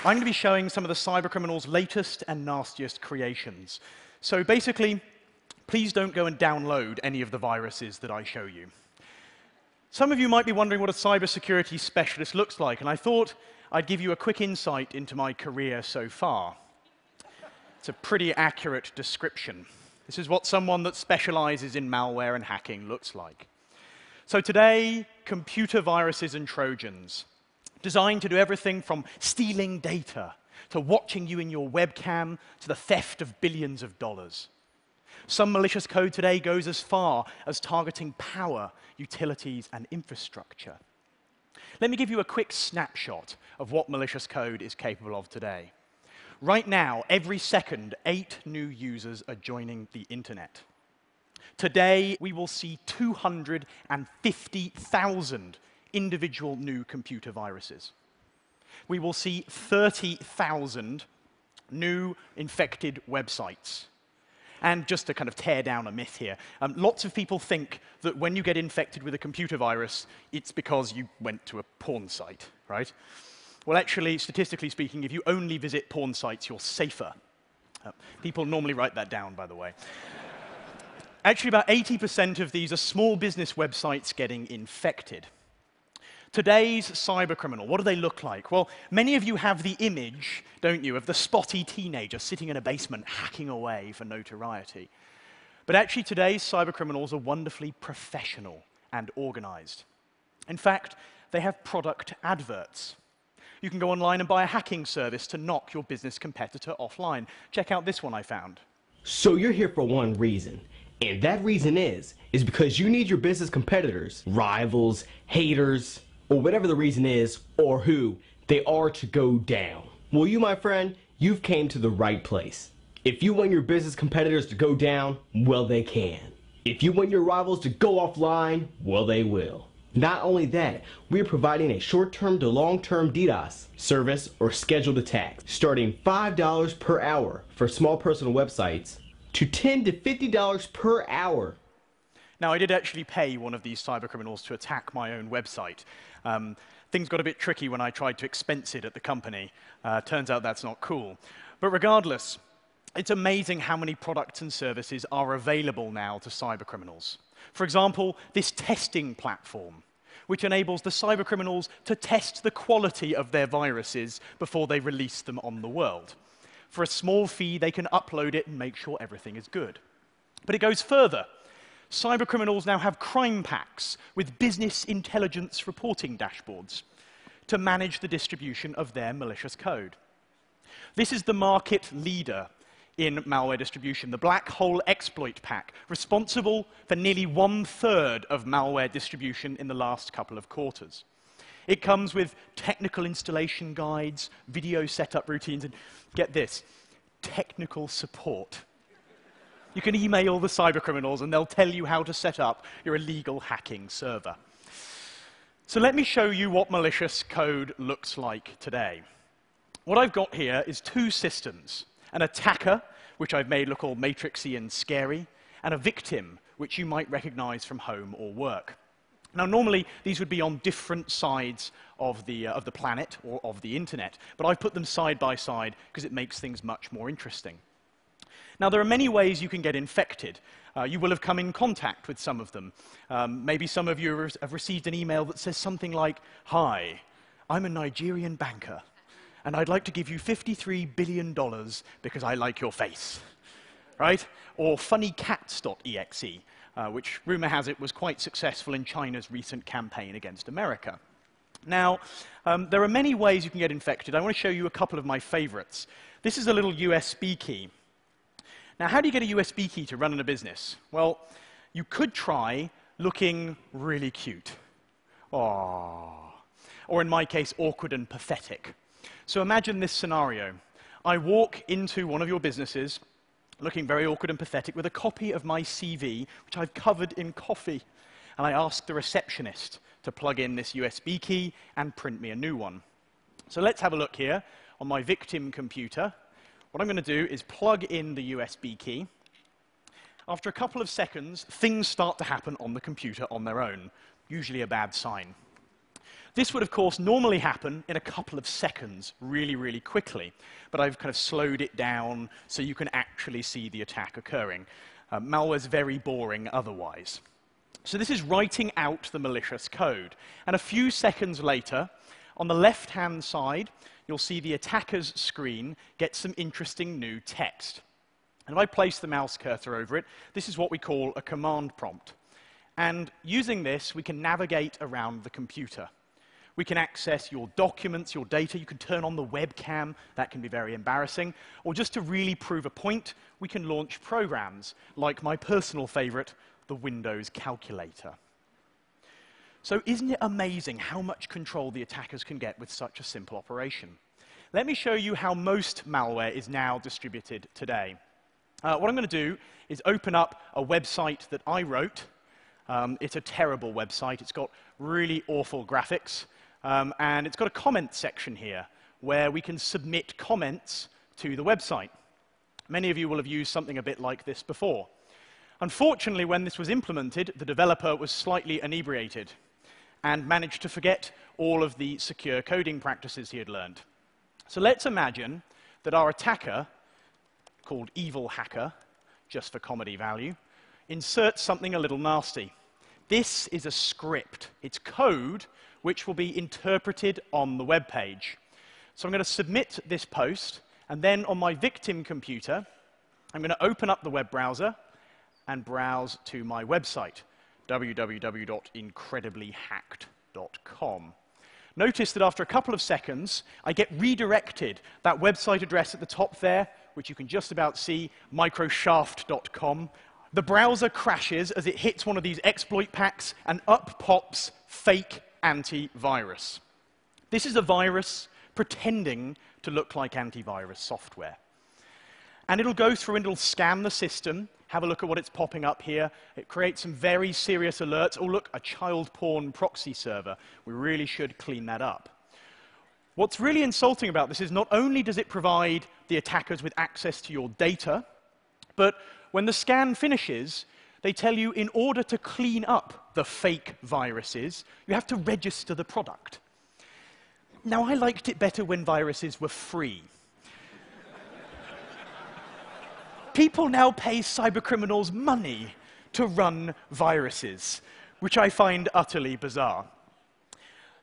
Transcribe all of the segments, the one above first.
I'm going to be showing some of the cybercriminals' latest and nastiest creations. So basically, please don't go and download any of the viruses that I show you. Some of you might be wondering what a cybersecurity specialist looks like, and I thought I'd give you a quick insight into my career so far. It's a pretty accurate description. This is what someone that specializes in malware and hacking looks like. So today, computer viruses and Trojans, designed to do everything from stealing data, to watching you in your webcam, to the theft of billions of dollars. Some malicious code today goes as far as targeting power, utilities, and infrastructure. Let me give you a quick snapshot of what malicious code is capable of today. Right now, every second, 8 new users are joining the internet. Today, we will see 250,000 individual new computer viruses. We will see 30,000 new infected websites. And just to kind of tear down a myth here, lots of people think that when you get infected with a computer virus, it's because you went to a porn site, right? Well, actually, statistically speaking, if you only visit porn sites, you're safer. People normally write that down, by the way. Actually, about 80% of these are small business websites getting infected. Today's cybercriminal, what do they look like? Well, many of you have the image, don't you, of the spotty teenager sitting in a basement hacking away for notoriety. But actually, today's cybercriminals are wonderfully professional and organized. In fact, they have product adverts. You can go online and buy a hacking service to knock your business competitor offline. Check out this one I found. So you're here for one reason, and that reason is because you need your business competitors, rivals, haters, or whatever the reason is, or who they are, to go down. Well, you, my friend, you've came to the right place. If you want your business competitors to go down, well, they can. If you want your rivals to go offline, well, they will. Not only that, we are providing a short-term to long-term DDoS service or scheduled attacks, starting $5 per hour for small personal websites to $10 to $50 per hour. Now, I did actually pay one of these cybercriminals to attack my own website. Things got a bit tricky when I tried to expense it at the company. Turns out that's not cool. But regardless, it's amazing how many products and services are available now to cybercriminals. For example, this testing platform, which enables the cybercriminals to test the quality of their viruses before they release them on the world. For a small fee, they can upload it and make sure everything is good. But it goes further. Cybercriminals now have crime packs with business intelligence reporting dashboards to manage the distribution of their malicious code. This is the market leader in malware distribution, the Black Hole Exploit Pack, responsible for nearly 1/3 of malware distribution in the last couple of quarters. It comes with technical installation guides, video setup routines, and get this, technical support. You can email the cybercriminals and they'll tell you how to set up your illegal hacking server. So let me show you what malicious code looks like today. What I've got here is 2 systems: an attacker, which I've made look all matrixy and scary, and a victim, which you might recognize from home or work. Now, normally, these would be on different sides of the planet or of the internet, but I've put them side by side because it makes things much more interesting. Now, there are many ways you can get infected. You will have come in contact with some of them. Maybe some of you have received an email that says something like, "Hi, I'm a Nigerian banker, and I'd like to give you $53 billion because I like your face," right? Or funnycats.exe, which, rumor has it, was quite successful in China's recent campaign against America. Now, there are many ways you can get infected. I want to show you a couple of my favorites. This is a little USB key. Now, how do you get a USB key to run in a business? Well, you could try looking really cute. Aww. Or in my case, awkward and pathetic. So imagine this scenario. I walk into one of your businesses, looking very awkward and pathetic, with a copy of my CV, which I've covered in coffee. And I ask the receptionist to plug in this USB key and print me a new one. So let's have a look here on my victim computer. What I'm going to do is plug in the USB key. After a couple of seconds, things start to happen on the computer on their own, usually a bad sign. This would, of course, normally happen in a couple of seconds, really, really quickly. But I've kind of slowed it down so you can actually see the attack occurring. Malware's very boring otherwise. So this is writing out the malicious code. And a few seconds later, on the left-hand side, you'll see the attacker's screen get some interesting new text. And if I place the mouse cursor over it, this is what we call a command prompt. And using this, we can navigate around the computer. We can access your documents, your data. You can turn on the webcam. That can be very embarrassing. Or just to really prove a point, we can launch programs, like my personal favorite, the Windows calculator. So isn't it amazing how much control the attackers can get with such a simple operation? Let me show you how most malware is now distributed today. What I'm going to do is open up a website that I wrote. It's a terrible website. It's got really awful graphics. And it's got a comment section here where we can submit comments to the website. Many of you will have used something a bit like this before. Unfortunately, when this was implemented, the developer was slightly inebriated and managed to forget all of the secure coding practices he had learned. So let's imagine that our attacker, called Evil Hacker, just for comedy value, inserts something a little nasty. This is a script. It's code which will be interpreted on the web page. So I'm going to submit this post, and then on my victim computer, I'm going to open up the web browser and browse to my website, www.incrediblyhacked.com. Notice that after a couple of seconds, I get redirected. That website address at the top there, which you can just about see, microshaft.com. The browser crashes as it hits one of these exploit packs, and up pops fake antivirus. This is a virus pretending to look like antivirus software. And it'll go through and it'll scan the system, have a look at what it's popping up here. It creates some very serious alerts. Oh, look, a child porn proxy server. We really should clean that up. What's really insulting about this is not only does it provide the attackers with access to your data, but when the scan finishes, they tell you in order to clean up the fake viruses, you have to register the product. Now, I liked it better when viruses were free. People now pay cybercriminals money to run viruses, which I find utterly bizarre.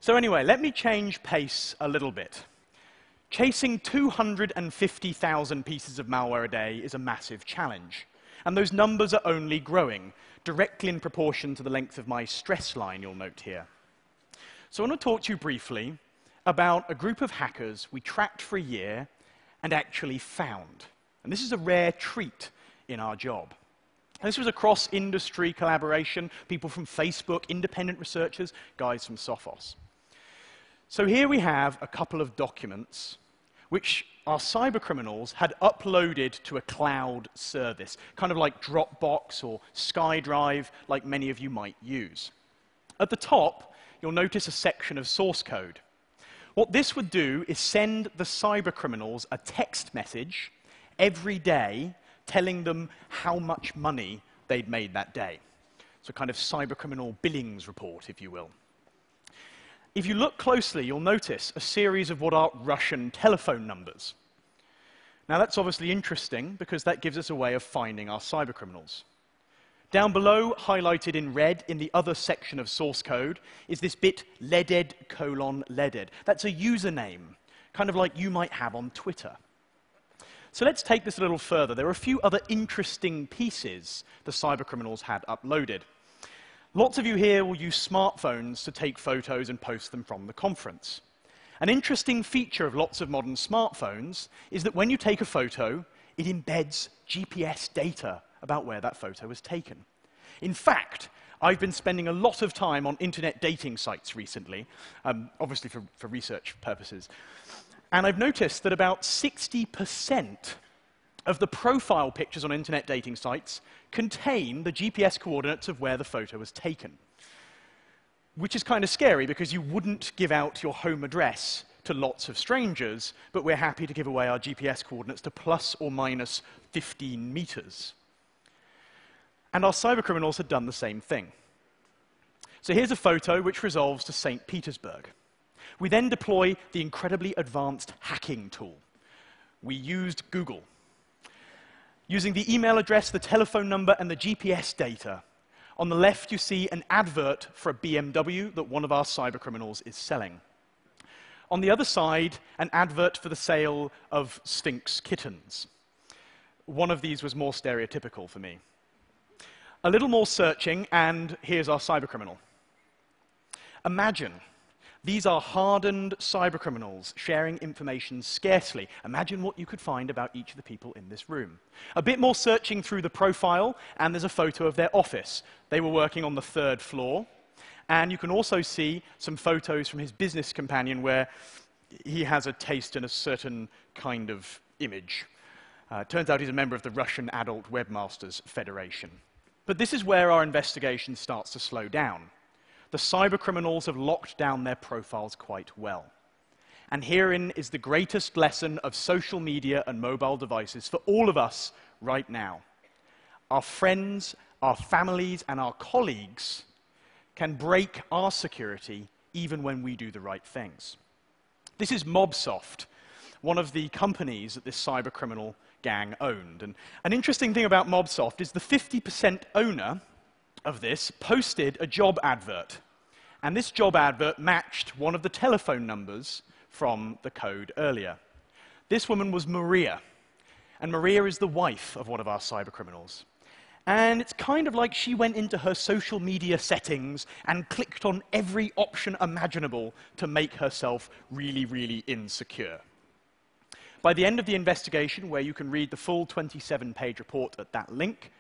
So anyway, let me change pace a little bit. Chasing 250,000 pieces of malware a day is a massive challenge. And those numbers are only growing, directly in proportion to the length of my stress line, you'll note here. So I want to talk to you briefly about a group of hackers we tracked for a year and actually found. And this is a rare treat in our job. And this was a cross-industry collaboration, people from Facebook, independent researchers, guys from Sophos. So here we have a couple of documents which our cybercriminals had uploaded to a cloud service, kind of like Dropbox or SkyDrive, like many of you might use. At the top, you'll notice a section of source code. What this would do is send the cybercriminals a text message every day telling them how much money they'd made that day. So kind of cybercriminal billings report, if you will. If you look closely, you'll notice a series of what are Russian telephone numbers. Now, that's obviously interesting because that gives us a way of finding our cybercriminals. Down below, highlighted in red in the other section of source code, is this bit leaded::leaded. That's a username, kind of like you might have on Twitter. So let's take this a little further. There are a few other interesting pieces the cybercriminals had uploaded. Lots of you here will use smartphones to take photos and post them from the conference. An interesting feature of lots of modern smartphones is that when you take a photo, it embeds GPS data about where that photo was taken. In fact, I've been spending a lot of time on internet dating sites recently, obviously for research purposes. And I've noticed that about 60% of the profile pictures on internet dating sites contain the GPS coordinates of where the photo was taken. Which is kind of scary because you wouldn't give out your home address to lots of strangers, but we're happy to give away our GPS coordinates to plus or minus 15 meters. And our cybercriminals had done the same thing. So here's a photo which resolves to St. Petersburg. We then deploy the incredibly advanced hacking tool. We used Google. Using the email address, the telephone number, and the GPS data. On the left, you see an advert for a BMW that one of our cybercriminals is selling. On the other side, an advert for the sale of Sphinx kittens. One of these was more stereotypical for me. A little more searching, and here's our cybercriminal. Imagine, these are hardened cybercriminals sharing information scarcely. Imagine what you could find about each of the people in this room. A bit more searching through the profile, and there's a photo of their office. They were working on the 3rd floor. And you can also see some photos from his business companion where he has a taste in a certain kind of image. Turns out he's a member of the Russian Adult Webmasters Federation. But this is where our investigation starts to slow down. The cybercriminals have locked down their profiles quite well. And herein is the greatest lesson of social media and mobile devices for all of us right now. Our friends, our families, and our colleagues can break our security even when we do the right things. This is Mobsoft, one of the companies that this cybercriminal gang owned. And an interesting thing about Mobsoft is the 50% owner of this posted a job advert. And this job advert matched one of the telephone numbers from the code earlier. This woman was Maria. And Maria is the wife of one of our cybercriminals. And it's kind of like she went into her social media settings and clicked on every option imaginable to make herself really, really insecure. By the end of the investigation, where you can read the full 27-page report at that link,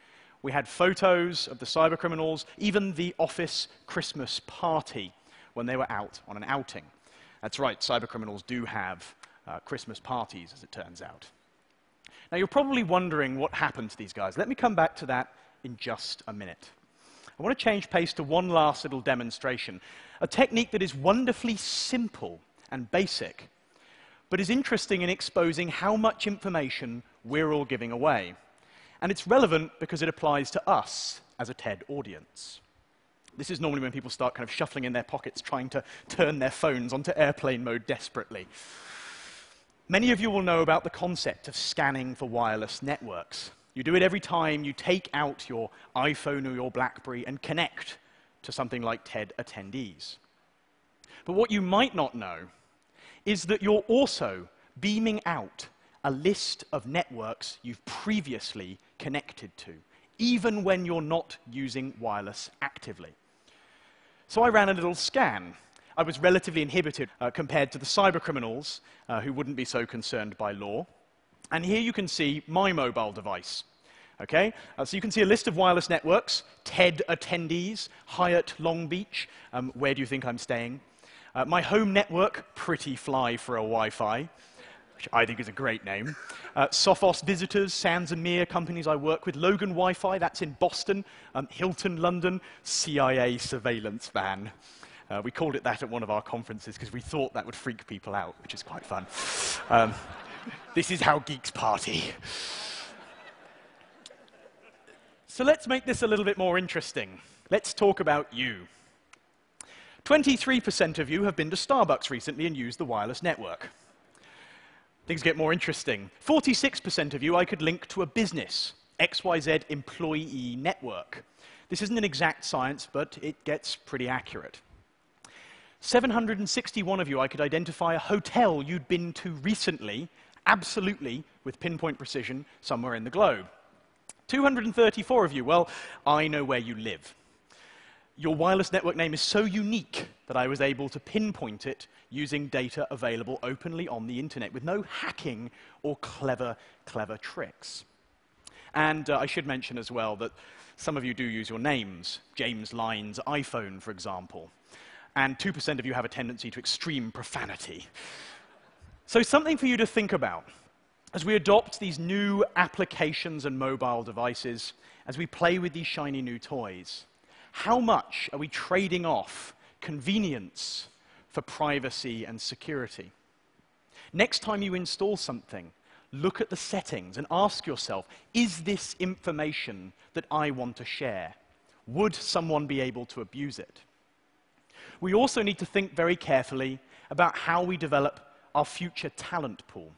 we had photos of the cybercriminals, even the office Christmas party when they were out on an outing. That's right, cybercriminals do have Christmas parties, as it turns out. Now, you're probably wondering what happened to these guys. Let me come back to that in just a minute. I want to change pace to one last little demonstration, a technique that is wonderfully simple and basic, but is interesting in exposing how much information we're all giving away. And it's relevant because it applies to us as a TED audience. This is normally when people start kind of shuffling in their pockets, trying to turn their phones onto airplane mode desperately. Many of you will know about the concept of scanning for wireless networks. You do it every time you take out your iPhone or your BlackBerry and connect to something like TED attendees. But what you might not know is that you're also beaming out a list of networks you've previously connected to, even when you're not using wireless actively. So I ran a little scan. I was relatively inhibited compared to the cybercriminals who wouldn't be so concerned by law. And here you can see my mobile device. Okay? So you can see a list of wireless networks, TED attendees, Hyatt Long Beach, where do you think I'm staying? My home network, pretty fly for a Wi-Fi, which I think is a great name. Sophos Visitors, Sands and Mere, companies I work with. Logan Wi-Fi, that's in Boston. Hilton London, CIA surveillance van. We called it that at one of our conferences because we thought that would freak people out, which is quite fun. This is how geeks party. So let's make this a little bit more interesting. Let's talk about you. 23% of you have been to Starbucks recently and used the wireless network. Things get more interesting. 46% of you I could link to a business, XYZ employee network. This isn't an exact science, but it gets pretty accurate. 761 of you I could identify a hotel you'd been to recently, absolutely, with pinpoint precision, somewhere in the globe. 234 of you, well, I know where you live. Your wireless network name is so unique that I was able to pinpoint it using data available openly on the internet with no hacking or clever tricks. And I should mention as well that some of you do use your names, James Lyne's iPhone, for example. And 2% of you have a tendency to extreme profanity. So something for you to think about as we adopt these new applications and mobile devices, as we play with these shiny new toys. How much are we trading off convenience for privacy and security? Next time you install something, look at the settings and ask yourself, is this information that I want to share? Would someone be able to abuse it? We also need to think very carefully about how we develop our future talent pool.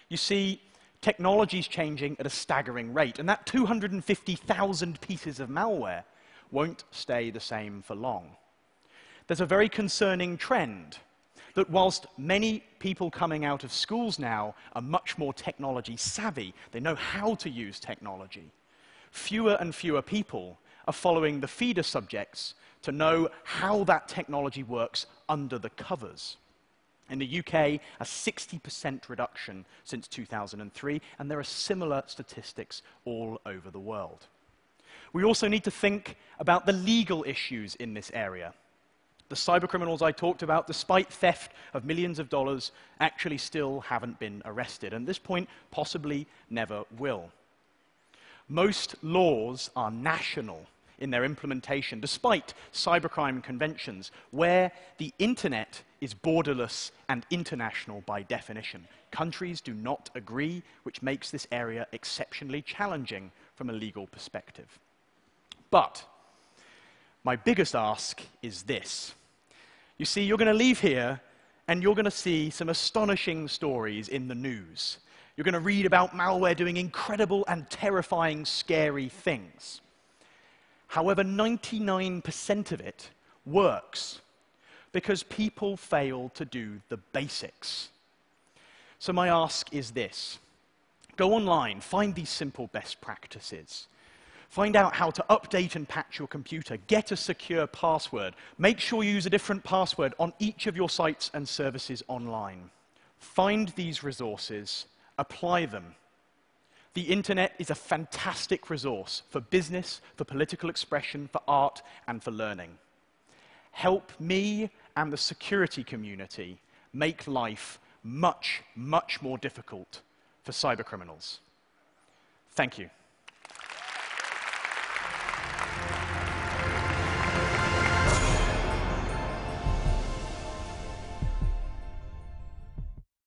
You see, technology's changing at a staggering rate, and that 250,000 pieces of malware won't stay the same for long. There's a very concerning trend that whilst many people coming out of schools now are much more technology savvy, they know how to use technology, fewer and fewer people are following the feeder subjects to know how that technology works under the covers. In the UK, a 60% reduction since 2003, and there are similar statistics all over the world. We also need to think about the legal issues in this area. The cybercriminals I talked about, despite theft of millions of dollars, actually still haven't been arrested, and at this point, possibly never will. Most laws are national in their implementation, despite cybercrime conventions, where the internet is borderless and international by definition. Countries do not agree, which makes this area exceptionally challenging from a legal perspective. But my biggest ask is this. You see, you're going to leave here and you're going to see some astonishing stories in the news. You're going to read about malware doing incredible and terrifying, scary things. However, 99% of it works because people fail to do the basics. So my ask is this. Go online, find these simple best practices. Find out how to update and patch your computer, get a secure password, make sure you use a different password on each of your sites and services online. Find these resources, apply them. The internet is a fantastic resource for business, for political expression, for art, and for learning. Help me and the security community make life much, much more difficult for cybercriminals. Thank you.